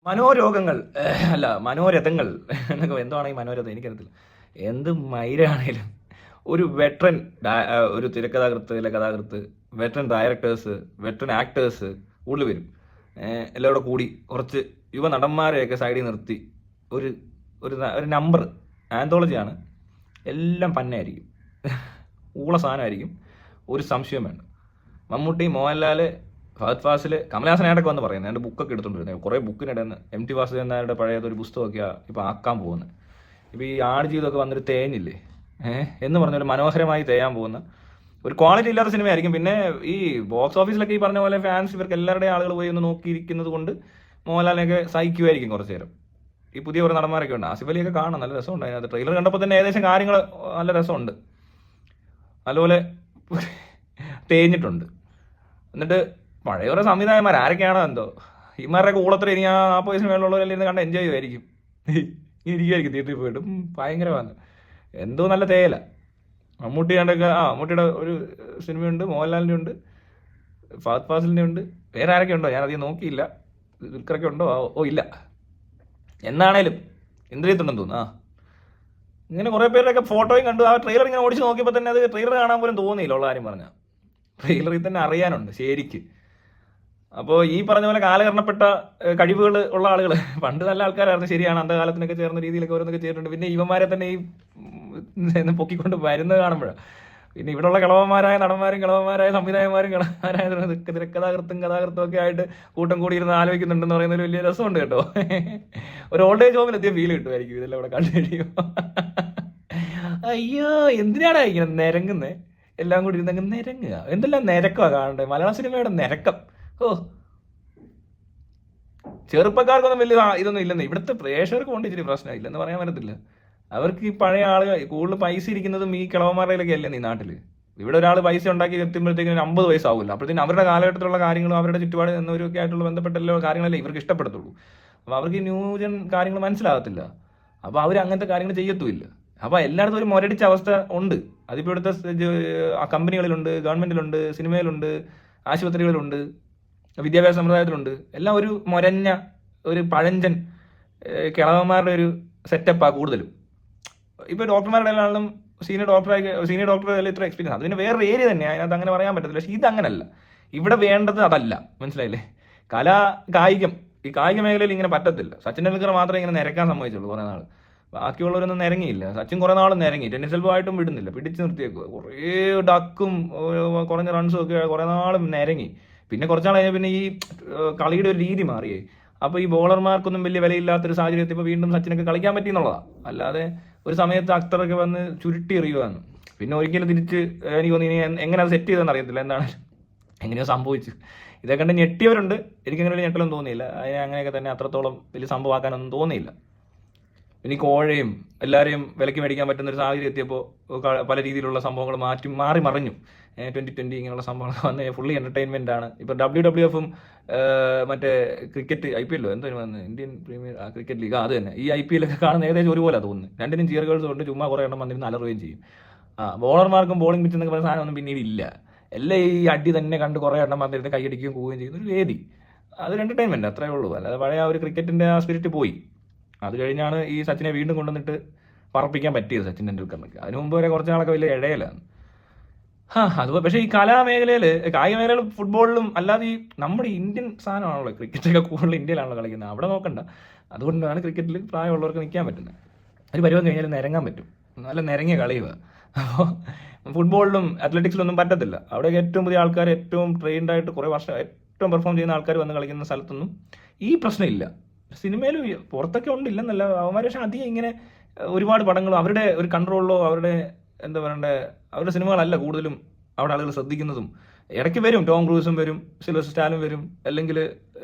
മനോരോഗങ്ങൾ അല്ല മനോരഥങ്ങൾ എന്നൊക്കെ എന്താണ് ഈ മനോരഥം എനിക്കറിയത്തില്ല. എന്ത് മയിലാണേലും ഒരു വെറ്ററൻ ഒരു തിരക്കഥാകൃത്ത്, വെറ്ററൻ ഡയറക്ടേഴ്സ്, വെറ്ററൻ ആക്ടേഴ്സ് കൂടുതൽ വരും. എല്ലാം കൂടെ കൂടി കുറച്ച് യുവ നടന്മാരെയൊക്കെ സൈഡിൽ നിർത്തി ഒരു ഒരു ഒരു നമ്പർ ആന്തോളജിയാണ്. എല്ലാം പന്നായിരിക്കും, ഊള സാധനമായിരിക്കും, ഒരു സംശയം വേണ്ട. മമ്മൂട്ടി, മോഹൻലാൽ, ഫഹദ് ഫാസിൽ, കമലഹാസനായിട്ടൊക്കെ വന്ന് പറയുന്നത് എൻ്റെ ബുക്കൊക്കെ എടുത്തുകൊണ്ടിരുന്നത് കുറേ ബുക്കിനിടന്ന് MT വാസുദേവൻ നായരുടെ പഴയതൊരു പുസ്തകമൊക്കെയാണ് ഇപ്പോൾ ആക്കാൻ പോകുന്നത്. ഇപ്പോൾ ഈ ആടുജീവിതമൊക്കെ വന്നൊരു തേഞ്ഞില്ലേ എന്ന് പറഞ്ഞൊരു മനോഹരമായി തേയാൻ പോകുന്ന ഒരു ക്വാളിറ്റി ഇല്ലാത്ത സിനിമയായിരിക്കും. പിന്നെ ഈ ബോക്സ് ഓഫീസിലൊക്കെ ഈ പറഞ്ഞ പോലെ ഫാൻസ് ഇവർക്ക് എല്ലാവരുടെയും ആളുകൾ പോയി ഒന്ന് നോക്കിയിരിക്കുന്നത് കൊണ്ട് മോഹൻലാലിനെയൊക്കെ സഹിക്കുമായിരിക്കും കുറച്ച് നേരം. ഈ പുതിയ കുറേ നടന്മാരൊക്കെ ഉണ്ട്. ആസിഫ് അലിയൊക്കെ കാണാം, നല്ല രസമുണ്ട്. അതിനകത്ത് ട്രെയിലർ കണ്ടപ്പോൾ തന്നെ ഏകദേശം കാര്യങ്ങൾ നല്ല രസമുണ്ട്, നല്ലപോലെ തേഞ്ഞിട്ടുണ്ട്. എന്നിട്ട് പഴയ കുറേ സംവിധായകന്മാർ ആരൊക്കെയാണോ എന്തോ ഇമാരുടെയൊക്കെ ഊളത്തിൽ ഇനി ആ 40 വയസ്സിന് മേലുള്ളവരെല്ലാം ഇരുന്ന് കണ്ട് എൻജോയ് ചെയ്യുമായിരിക്കും, ഇരിക്കുമായിരിക്കും തിയേറ്ററിൽ പോയിട്ട്. ഭയങ്കരമാണ്, എന്തോ നല്ല തേയല. മമ്മൂട്ടി കണ്ടൊക്കെ മമ്മൂട്ടിയുടെ ഒരു സിനിമയുണ്ട്, മോഹൻലാലിൻ്റെ ഉണ്ട്, ഫഹദ് ഫാസിലിൻ്റെ ഉണ്ട്, വേറെ ആരൊക്കെ ഉണ്ടോ ഞാൻ അധികം നോക്കിയില്ല. ദുൽഖറൊക്കെ ഉണ്ടോ? ഓ ഇല്ല. എന്നാണേലും ഇന്ദ്രിയത്തുണ്ടെന്ന് തോന്നുന്നു. ഇങ്ങനെ കുറേ പേരുടെയൊക്കെ ഫോട്ടോയും കണ്ടു. ആ ട്രെയിലർ ഇങ്ങനെ ഓടിച്ച് നോക്കിയപ്പോൾ തന്നെ അത് ട്രെയിലർ കാണാൻ പോലും തോന്നിയില്ല. ഉള്ള കാര്യം പറഞ്ഞാൽ ട്രെയിലറിൽ തന്നെ അറിയാനുണ്ട് ശരിക്ക്. അപ്പോൾ ഈ പറഞ്ഞ പോലെ കാലഹരണപ്പെട്ട കഴിവുകൾ ഉള്ള ആളുകൾ പണ്ട് നല്ല ആൾക്കാരായിരുന്നു, ശരിയാണ്. അന്ത കാലത്തിനൊക്കെ ചേർന്ന രീതിയിലൊക്കെ ഓരോന്നൊക്കെ ചെയ്തിട്ടുണ്ട്. പിന്നെ ഇവന്മാരെ തന്നെ ഈ പൊക്കിക്കൊണ്ട് വരുന്നത് കാണുമ്പോഴാണ് പിന്നെ ഇവിടെയുള്ള കിളവന്മാരായ നടന്മാരും കിളവന്മാരായ സംവിധായകന്മാരും കിളവന്മാരായ കഥാകൃത്തും ഒക്കെ ആയിട്ട് കൂട്ടം കൂടിയിരുന്ന് ആലോചിക്കുന്നുണ്ടെന്ന് പറയുന്നതിൽ വലിയ രസമുണ്ട് കേട്ടോ. ഒരു ഓൾഡ് ഏജ് ഹോമിൽ എത്തിയ ഫീൽ കിട്ടുമായിരിക്കും ഇതെല്ലാം ഇവിടെ കണ്ടു കഴിയുമ്പോൾ. അയ്യോ എന്തിനാണ് ഇങ്ങനെ നിരങ്ങുന്നത്, എല്ലാം കൂടി ഇരുന്നങ്ങ് നിരങ്ങുക. എന്തെല്ലാം നിരക്കമാണ് കാണണ്ടേ മലയാള സിനിമയുടെ നിരക്കം. ഓ, ചെറുപ്പക്കാർക്കൊന്നും വലിയ ഇതൊന്നും ഇല്ലെന്ന്. ഇവിടുത്തെ പ്രേക്ഷകർക്ക് കൊണ്ട് ഇച്ചിരി പ്രശ്നം ഇല്ലെന്ന് പറയാൻ പറ്റത്തില്ല. അവർക്ക് ഈ പഴയ ആളുകൾ കൂടുതൽ പൈസ ഇരിക്കുന്നതും ഈ കിളവന്മാരുടെയിലൊക്കെ അല്ലേ ഈ നാട്ടിൽ. ഇവിടെ ഒരാൾ പൈസ ഉണ്ടാക്കി എത്തുമ്പോഴത്തേക്കും 50 വയസ്സാവില്ല. അപ്പോഴത്തേക്കും അവരുടെ കാലഘട്ടത്തിലുള്ള കാര്യങ്ങളും അവരുടെ ചുറ്റുപാട് എന്നവരൊക്കെ ആയിട്ടുള്ള ബന്ധപ്പെട്ട എല്ലാ കാര്യങ്ങളല്ലേ ഇവർക്ക് ഇഷ്ടപ്പെടത്തുള്ളൂ. അപ്പോൾ അവർക്ക് ഈ ന്യൂജൻ കാര്യങ്ങൾ മനസ്സിലാകത്തില്ല. അപ്പോൾ അവർ അങ്ങനത്തെ കാര്യങ്ങൾ ചെയ്യത്തുമില്ല. അപ്പോൾ എല്ലായിടത്തും ഒരു മുരടിച്ച അവസ്ഥ ഉണ്ട്. അതിപ്പോൾ ഇവിടുത്തെ കമ്പനികളിലുണ്ട്, ഗവൺമെൻറ്റിലുണ്ട്, സിനിമയിലുണ്ട്, ആശുപത്രികളിലുണ്ട്, വിദ്യാഭ്യാസ സമ്പ്രദായത്തിലുണ്ട്. എല്ലാം ഒരു മുരഞ്ഞ ഒരു പഴഞ്ചൻ കിളവന്മാരുടെ ഒരു സെറ്റപ്പാണ് കൂടുതലും. ഇപ്പോൾ ഡോക്ടർമാരുടെ എല്ലാവരും സീനിയർ ഡോക്ടർ ഇത്ര എക്സ്പീരിയൻസ്, അത് പിന്നെ വേറൊരു ഏരിയ തന്നെയാണ്, അതിനകത്ത് അങ്ങനെ പറയാൻ പറ്റത്തില്ല. പക്ഷേ ഇതങ്ങനല്ല. ഇവിടെ വേണ്ടത് അതല്ല, മനസ്സിലായില്ലേ? കായികം, ഈ കായിക മേഖലയിൽ ഇങ്ങനെ പറ്റത്തില്ല. സച്ചിൻ ടെണ്ടുൽക്കർ മാത്രമേ ഇങ്ങനെ നിരക്കാൻ സമ്മതിച്ചുള്ളൂ കുറേ നാൾ. ബാക്കിയുള്ളവരൊന്നും നിരങ്ങിയില്ല. സച്ചിൻ കുറേ നാൾ നിരങ്ങി, ടെന്നീസ് എൽബോവായിട്ടും വിടുന്നില്ല, പിടിച്ച് നിർത്തിയേക്കുക. കുറേ ഡക്കും കുറഞ്ഞ റൺസും ഒക്കെ കുറേ നാളും നിരങ്ങി. പിന്നെ കുറച്ചാൾ കഴിഞ്ഞാൽ പിന്നെ ഈ കളിയുടെ ഒരു രീതി മാറിയേ. അപ്പോൾ ഈ ബോളർമാർക്കൊന്നും വലിയ വിലയില്ലാത്തൊരു സാഹചര്യത്തിൽ ഇപ്പോൾ വീണ്ടും സച്ചിനൊക്കെ കളിക്കാൻ പറ്റി എന്നുള്ളതാണ്. അല്ലാതെ ഒരു സമയത്ത് അക്തറൊക്കെ വന്ന് ചുരുട്ടി എറിയുവാന്ന്. പിന്നെ ഒരിക്കലും തിരിച്ച് എനിക്ക് തോന്നി ഇനി എങ്ങനെ അത് സെറ്റ് ചെയ്തതെന്ന് അറിയത്തില്ല, എന്താണ് എങ്ങനെയോ സംഭവിച്ചു. ഇതൊക്കെ കണ്ട് ഞെട്ടിയവരുണ്ട്, എനിക്കങ്ങനെ വലിയ ഞെട്ടലൊന്നും തോന്നിയില്ല. അതിനെ അങ്ങനെയൊക്കെ തന്നെ അത്രത്തോളം വലിയ സംഭവമാക്കാനൊന്നും തോന്നിയില്ല. ഇനി കോഴയും എല്ലാവരെയും വിലയ്ക്ക് മേടിക്കാൻ പറ്റുന്ന ഒരു സാഹചര്യം എത്തിയപ്പോൾ പല രീതിയിലുള്ള സംഭവങ്ങൾ മാറി മറിഞ്ഞു. 2020 ഇങ്ങനെയുള്ള സംഭവങ്ങൾ വന്ന് ഫുള്ളി എൻ്റർടൈൻമെൻ്റ് ആണ്. ഇപ്പോൾ WWF മറ്റേ ക്രിക്കറ്റ് IPL എന്തോ വന്ന് ഇന്ത്യൻ പ്രീമിയർ ക്രിക്കറ്റ് ലീഗ്, അത് തന്നെ ഈ IPL ഒക്കെ കാണുന്ന ഏകദേശം ഒരുപോലെ തോന്നുന്നു. രണ്ടിനും ചിയർ ഗേൾസ് കൊണ്ട് ചുമ്മാ കുറേ എണ്ണം വന്നിരുന്ന് അലറുകയും ചെയ്യും. ബോളർമാർക്കും ബോളിംഗ് പിച്ച് എന്നൊക്കെ പറയുന്ന സാധനമൊന്നും പിന്നീട് ഇല്ല. എല്ലാം ഈ അടി തന്നെ കണ്ട് കുറേ എണ്ണം വന്നിരുന്ന് കൈയടിക്കുകയും പോവുകയും ചെയ്യുന്ന ഒരു വേദി. അതൊരു എൻ്റർടൈൻമെൻറ്റ് അത്രേ ഉള്ളൂ. അല്ലാതെ പഴയ ആ ഒരു ക്രിക്കറ്റിൻ്റെ ആ സ്പിരിറ്റ് പോയി. അത് കഴിഞ്ഞാണ് ഈ സച്ചിനെ വീണ്ടും കൊണ്ടുവന്നിട്ട് പറപ്പിക്കാൻ പറ്റിയത് സച്ചിൻ ടെണ്ടുൽക്കറിനൊക്കെ. അതിന് മുമ്പ് വരെ കുറച്ച് നാളൊക്കെ വലിയ ഇടയിലാണ്. അത് പക്ഷേ ഈ കലാമേഖലയിൽ, കായിക മേഖലയിൽ, ഫുട്ബോളിലും അല്ലാതെ ഈ നമ്മുടെ ഇന്ത്യൻ സാധനമാണല്ലോ ക്രിക്കറ്റൊക്കെ കൂടുതൽ ഇന്ത്യയിലാണല്ലോ കളിക്കുന്നത്. അവിടെ നോക്കണ്ട. അതുകൊണ്ടാണ് ക്രിക്കറ്റിൽ പ്രായമുള്ളവർക്ക് നിൽക്കാൻ പറ്റുന്നത്. ഒരു പരുവം കഴിഞ്ഞാൽ നിരങ്ങാൻ പറ്റും, നല്ല നിരങ്ങിയ കളിയുക. അപ്പോൾ ഫുട്ബോളിലും അത്ലറ്റിക്സിലൊന്നും പറ്റത്തില്ല. അവിടെ ഏറ്റവും പുതിയ ആൾക്കാർ, ഏറ്റവും ട്രെയിൻഡ് ആയിട്ട് കുറേ വർഷം ഏറ്റവും പെർഫോം ചെയ്യുന്ന ആൾക്കാർ വന്ന് കളിക്കുന്ന സ്ഥലത്തൊന്നും ഈ പ്രശ്നമില്ല. സിനിമയിലും പുറത്തൊക്കെ ഉണ്ടില്ലെന്നല്ല അവന്മാർ, പക്ഷേ അധികം ഇങ്ങനെ ഒരുപാട് പടങ്ങളും അവരുടെ ഒരു കൺട്രോളിലോ അവരുടെ എന്താ പറയണ്ടേ അവരുടെ സിനിമകളല്ല കൂടുതലും അവിടെ ആളുകൾ ശ്രദ്ധിക്കുന്നതും. ഇടയ്ക്ക് വരും ടോം ക്രൂസും വരും, സിൽവസ്റ്റർ സ്റ്റാലും വരും, അല്ലെങ്കിൽ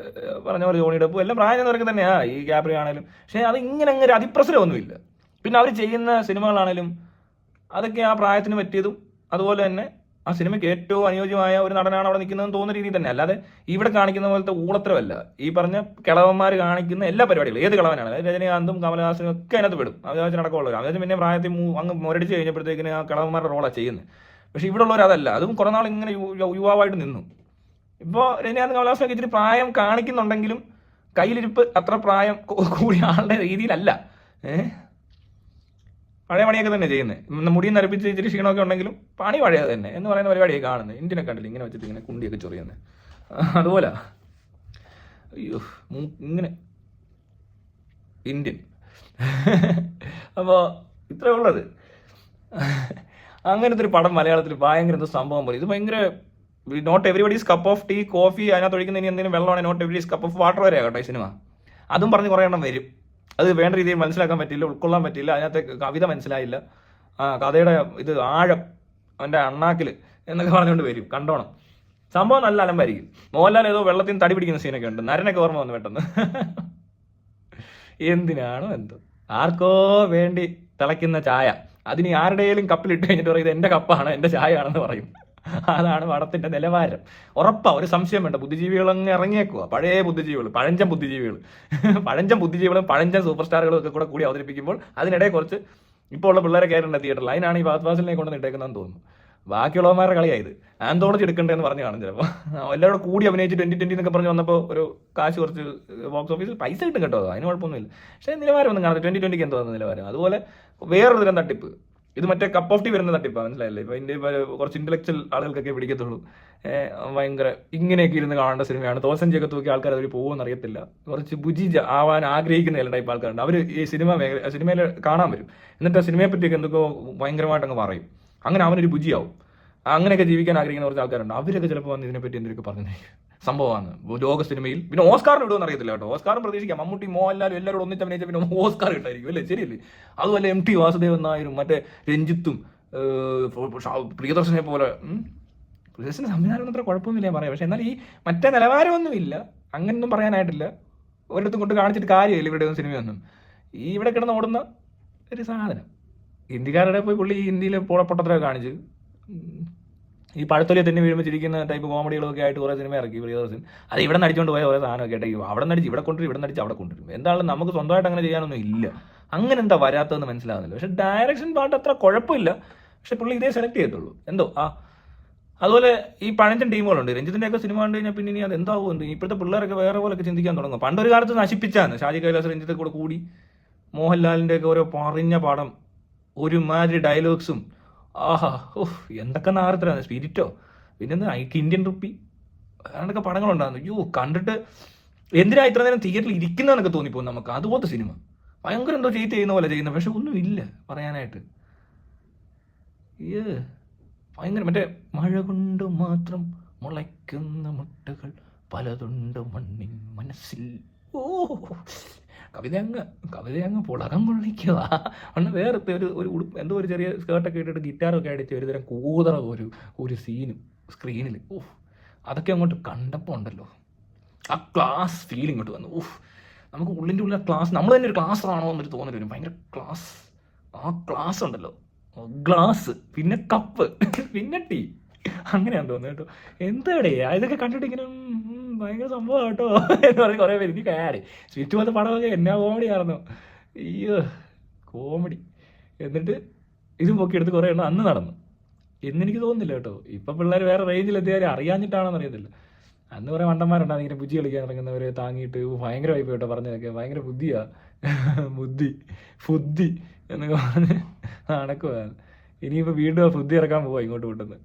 പറഞ്ഞ പോലെ ജോണി ഡെപ്പും എല്ലാം പ്രായം ചെന്നവരൊക്കെ തന്നെയാണ്, ഈ ക്യാപ്രി ആണെങ്കിലും. പക്ഷേ അത് ഇങ്ങനെ അങ്ങനെ അതിപ്രസരമൊന്നുമില്ല. പിന്നെ അവർ ചെയ്യുന്ന സിനിമകളാണേലും അതൊക്കെ ആ പ്രായത്തിന് പറ്റിയതും അതുപോലെ തന്നെ ആ സിനിമയ്ക്ക് ഏറ്റവും അനുയോജ്യമായ ഒരു നടനാണ് അവിടെ നിൽക്കുന്നതെന്ന് തോന്നുന്ന രീതിയിൽ തന്നെ. അല്ലാതെ ഇവിടെ കാണിക്കുന്ന പോലത്തെ ഊളത്തരമല്ല. ഈ പറഞ്ഞ കിളവന്മാർ കാണിക്കുന്ന എല്ലാ പരിപാടികളും, ഏത് കിളവനാണ്, രജനീകാന്തും കമലഹാസനും ഒക്കെ അതിനകത്ത് വിടും. അവിചാരിച്ച് നടക്കമുള്ളവർ അവിചാരിച്ച് പിന്നെ പ്രായത്തിൽ അങ്ങ് മുരടിച്ച് കഴിഞ്ഞപ്പോഴത്തേക്കിന് ആ കിളവന്മാരുടെ റോളാണ് ചെയ്യുന്നത്. പക്ഷേ ഇവിടെ ഉള്ളവർ അതല്ല. അതും കുറേ നാൾ ഇങ്ങനെ യുവാവായിട്ട് നിന്നു. ഇപ്പോൾ രജനീകാന്ത് കമലഹാസനൊക്കെ ഇച്ചിരി പ്രായം കാണിക്കുന്നുണ്ടെങ്കിലും കയ്യിലിരിപ്പ് അത്ര പ്രായം കൂടിയ ആളുടെ രീതിയിലല്ല. പഴയ പണിയൊക്കെ തന്നെ ചെയ്യുന്നത്. മുടിയും നരപ്പിച്ച് ഇച്ചിരി ക്ഷീണമൊക്കെ ഉണ്ടെങ്കിലും പണി പഴയ തന്നെ എന്ന് പറയുന്ന പരിപാടിയൊക്കെ കാണുന്നത്. ഇന്ത്യനെ കണ്ടില്ല ഇങ്ങനെ വെച്ചിട്ട് ഇങ്ങനെ കുണ്ടിയൊക്കെ ചൊറിയുന്നത്. അതുപോലെ അയ്യോ ഇങ്ങനെ ഇന്ത്യൻ. അപ്പോൾ ഇത്രേ ഉള്ളത്. അങ്ങനത്തെ ഒരു പടം മലയാളത്തിൽ ഭയങ്കര എന്തോ സംഭവം പോലെ. ഇത് ഭയങ്കര not everybody's cup of tea, coffee, അതിനകത്ത് ഒഴിക്കുന്ന ഇനി എന്തെങ്കിലും വെള്ളമാണ് not everybody's cup of water വരെ കേട്ടോ ഈ സിനിമ. അതും പറഞ്ഞ് കുറേ എണ്ണം വരും. അത് വേണ്ട രീതിയിൽ മനസ്സിലാക്കാൻ പറ്റില്ല, ഉൾക്കൊള്ളാൻ പറ്റില്ല, അതിനകത്ത് കവിത മനസ്സിലായില്ല, കഥയുടെ ഇത് ആഴം അവൻ്റെ അണ്ണാക്കിൽ എന്നൊക്കെ പറഞ്ഞുകൊണ്ട് വരും. കണ്ടോണം, സംഭവം നല്ല അലമ്പായിരിക്കും. മോഹൻലാൽ ഏതോ വെള്ളത്തിൽ നിന്ന് തടി പിടിക്കുന്ന സീനൊക്കെ ഉണ്ട്. നരനൊക്കെ ഓർമ്മ വന്നു പെട്ടെന്ന്. എന്തിനാണോ എന്തോ, ആർക്കോ വേണ്ടി തിളയ്ക്കുന്ന ചായ അതിന് ആരുടെയും കപ്പിലിട്ട് കഴിഞ്ഞിട്ട് പറയും ഇത് എൻ്റെ കപ്പാണ്, എൻ്റെ ചായ ആണെന്ന് പറയും. അതാണ് പടത്തിന്റെ നിലവാരം. ഉറപ്പാ, ഒരു സംശയം വേണ്ട. ബുദ്ധിജീവികൾ അങ്ങ് ഇറങ്ങിയേക്കുക. പഴയ ബുദ്ധിജീവികൾ, പഴഞ്ചൻ ബുദ്ധിജീവികളും പഴഞ്ചൻ സൂപ്പർ സ്റ്റാറുകളും ഒക്കെ കൂടി അവതരിപ്പിക്കുമ്പോൾ അതിനിടെ കുറച്ച് ഇപ്പോൾ ഉള്ള പിള്ളേരെ കയറേണ്ട തിയേറ്ററിൽ. അതിനാണ് ഈ ഫഹദ് ഫാസിലിനെ കൊണ്ടുവന്ന് ഇട്ടേക്കുന്നതെന്ന് തോന്നുന്നു. ബാക്കിയുള്ളവന്മാരുടെ കളിയായത്. ആന്തോളജി എടുക്കണ്ടെന്ന് പറഞ്ഞ് കാണും ചിലപ്പോൾ. എല്ലാവരും കൂടി അഭിനയിച്ച് 2020 എന്നൊക്കെ പറഞ്ഞ് വന്നപ്പോൾ ഒരു കാശ് കുറച്ച് ബോക്സ് ഓഫീസിൽ പൈസ കിട്ടും കേട്ടോ, അതിന് കുഴപ്പമൊന്നുമില്ല. പക്ഷേ നിലവാരം ഒന്നും കാണുന്നത് 2020 എന്തോ നിലവാരം. അതുപോലെ വേറൊരു തരം തട്ടിപ്പ്. ഇത് മറ്റേ കപ്പ് ഓഫ് ടീ വരുന്ന തട്ടിപ്പാണ്, മനസ്സിലായില്ലേ? ഇപ്പം ഇതിൻ്റെ കുറച്ച് ഇന്റലക്ച്വൽ ആളുകൾക്കൊക്കെ പിടിക്കത്തുള്ളൂ. ഭയങ്കര ഇങ്ങനെയൊക്കെ ഇരുന്ന് കാണേണ്ട സിനിമയാണ്. തോസഞ്ചിയൊക്കെ തൂക്കിയ ആൾക്കാർ അവർ പോകുമെന്ന് അറിയത്തില്ല. കുറച്ച് ബുജി ആവാൻ ആഗ്രഹിക്കുന്ന എല്ലാ ടൈപ്പ് ആൾക്കാരുണ്ട്. അവർ ഈ സിനിമയിൽ കാണാൻ വരും. എന്നിട്ട് ആ സിനിമയെ പറ്റിയൊക്കെ എന്തൊക്കെ ഭയങ്കരമായിട്ട് അങ്ങ് പറയും. അങ്ങനെ അവനൊരു ബുജിയാവും. അങ്ങനെയൊക്കെ ജീവിക്കാൻ ആഗ്രഹിക്കുന്ന കുറച്ച് ആൾക്കാരുണ്ട്. അവരൊക്കെ ചിലപ്പോൾ വന്ന് ഇതിനെപ്പറ്റി എന്തൊക്കെ പറഞ്ഞു സംഭവമാണ് ലോക സിനിമയിൽ. പിന്നെ ഓസ്കാറിന് ഇടുമെന്ന് അറിയത്തില്ല കേട്ടോ. ഓസ്കാറും പ്രതീക്ഷിക്കാം. മമ്മൂട്ടി, മോഹൻലാലും എല്ലാവരും ഒന്നിച്ച് അഭിനയിച്ച പിന്നെ ഓസ്കാർ കിട്ടായിരിക്കും അല്ലേ? ശരിയല്ലേ? അതുപോലെ MT വാസുദേവൻ നായരും മറ്റേ രഞ്ജിത്തും പ്രിയദർശനെ പോലെ. പ്രിയദർശൻ്റെ സംവിധാനം അത്ര കുഴപ്പമൊന്നുമില്ല പറയാം. പക്ഷെ എന്നാൽ ഈ മറ്റേ നിലവാരമൊന്നുമില്ല, അങ്ങനൊന്നും പറയാനായിട്ടില്ല. ഒരിടത്തും കൊണ്ട് കാണിച്ചിട്ട് കാര്യമില്ല ഇവരുടെ ഒന്നും സിനിമയൊന്നും. ഈ ഇവിടെ കിടന്ന് ഓടുന്ന ഒരു സാധനം. ഹിന്ദിക്കാരുടെ പോയി പുള്ളി ഹിന്ദിയിൽ പൊട്ടത്തരൊക്കെ കാണിച്ച് ഈ പഴത്തൊലിയെ തന്നെ വീഴുമ്പോൾ ചിരിക്കുന്ന ടൈപ്പ് കോമഡികളൊക്കെ ആയിട്ട് കുറേ സിനിമ ഇറക്കി പ്രിയദർശൻ. അത് ഇവിടെ നടിച്ചുകൊണ്ട് പോയ കുറേ സാധനമൊക്കെ ആയിട്ട് അവിടെ നടിച്ച് ഇവിടെ കൊണ്ടുവരും, ഇവിടെ നടിച്ച് അവിടെ കൊണ്ടുവരും. എന്തായാലും നമുക്ക് സ്വന്തമായിട്ട് അങ്ങനെ ചെയ്യാനൊന്നും ഇല്ല. അങ്ങനെ എന്താ വരാത്തതെന്ന് മനസ്സിലാവുന്നില്ല. പക്ഷെ ഡയറക്ഷൻ പാട്ട് അത്ര കുഴപ്പമില്ല. പക്ഷെ പുള്ളി ഇതേ സെലക്ട് ചെയ്യത്തുള്ളൂ എന്തോ. അതുപോലെ ഈ പഴഞ്ചൻ ടീമുകളുണ്ട്. രഞ്ജിത്തിൻ്റെയൊക്കെ സിനിമ കണ്ടു കഴിഞ്ഞാൽ പിന്നെ ഇനി അത് എന്താവും എന്ത്. ഇപ്പോഴത്തെ പിള്ളേരൊക്കെ വേറെ പോലൊക്കെ ചിന്തിക്കാൻ തുടങ്ങും. പണ്ടൊരു കാലത്ത് നശിപ്പിച്ചാണ് ഷാജി കൈലാസ് രഞ്ജിത്തെ കൂടി മോഹൻലാലിൻ്റെയൊക്കെ ഓരോ പറഞ്ഞ പടം, ഒരുമാതിരി ഡയലോഗ്സും. ആഹാ, എന്തൊക്കെ നാരത്തിലാണ്. സ്പിരിറ്റോ, പിന്നെന്താ ഇന്ത്യൻ റുപ്പി, അങ്ങനെയൊക്കെ പടങ്ങളുണ്ടായിരുന്നു. അയ്യോ, കണ്ടിട്ട് എന്തിനാ ഇത്ര നേരം തിയേറ്ററിൽ ഇരിക്കുന്നതെന്നൊക്കെ തോന്നിപ്പോകും നമുക്ക്. അതുപോലത്തെ സിനിമ ഭയങ്കര എന്തോ ചെയ്യുന്ന പോലെ ചെയ്യുന്നത്. പക്ഷെ ഒന്നുമില്ല പറയാനായിട്ട്. ഭയങ്കര മറ്റേ മഴ കൊണ്ട് മാത്രം മുളയ്ക്കുന്ന മുട്ടകൾ പലതുണ്ട് മണ്ണിൻ മനസ്സിൽ. കവിതയങ്ങ് പുളകം കൊള്ളിക്കുക. അന്ന് വേറെ ഒരു ഉടുപ്പ് എന്തോ ഒരു ചെറിയ സ്കേർട്ടൊക്കെ ഇട്ടിട്ട് ഗിറ്റാറൊക്കെ അടിച്ച് ഒരു തരം കൂതറ ഒരു സീനും സ്ക്രീനിൽ. അതൊക്കെ അങ്ങോട്ട് കണ്ടപ്പോൾ ഉണ്ടല്ലോ ആ ക്ലാസ് ഫീൽ ഇങ്ങോട്ട് വന്നു. നമുക്ക് ഉള്ളിൻ്റെ ഉള്ളിൽ ക്ലാസ്, നമ്മൾ തന്നെ ഒരു ക്ലാസ് ആണോ എന്നൊരു തോന്നൽ വരും. ഭയങ്കര ക്ലാസ്. ആ ക്ലാസ് ഉണ്ടല്ലോ, ഗ്ലാസ്, പിന്നെ കപ്പ്, പിന്നെ ടീ, അങ്ങനെയാന്ന് തോന്നുന്നു കേട്ടോ. എന്താടേ ഇതൊക്കെ കണ്ടിട്ട് ഇങ്ങനെ ഭയങ്കര സംഭവം കേട്ടോ എന്ന് പറഞ്ഞ് കുറേ പേര്. എനിക്ക് കാര്യം സ്വിറ്റ് പോലത്തെ പടമൊക്കെ എന്നാ കോമഡി ആയിരുന്നു. അയ്യോ കോമഡി. എന്നിട്ട് ഇത് പൊക്കിയെടുത്ത് കുറേ എണ്ണം അന്ന് നടന്നു എന്നെനിക്ക് തോന്നുന്നില്ല കേട്ടോ. ഇപ്പം പിള്ളേർ വേറെ റേഞ്ചിൽ എത്തിയാലും അറിയാഞ്ഞിട്ടാണെന്ന് അറിയത്തില്ല. അന്ന് കുറേ മണ്ടന്മാരുണ്ടാകും ഇങ്ങനെ പുജി കളിക്കാൻ ഇറങ്ങുന്നവരെ താങ്ങിയിട്ട് ഭയങ്കര വായ്പ കേട്ടോ പറഞ്ഞതൊക്കെ. ഭയങ്കര ബുദ്ധിയാ, ബുദ്ധി എന്നൊക്കെ പറഞ്ഞ് നടക്കുവാണ്. ഇനിയിപ്പോൾ വീണ്ടും ബുദ്ധി ഇറക്കാൻ പോവാ ഇങ്ങോട്ട് വിട്ടുന്നത്.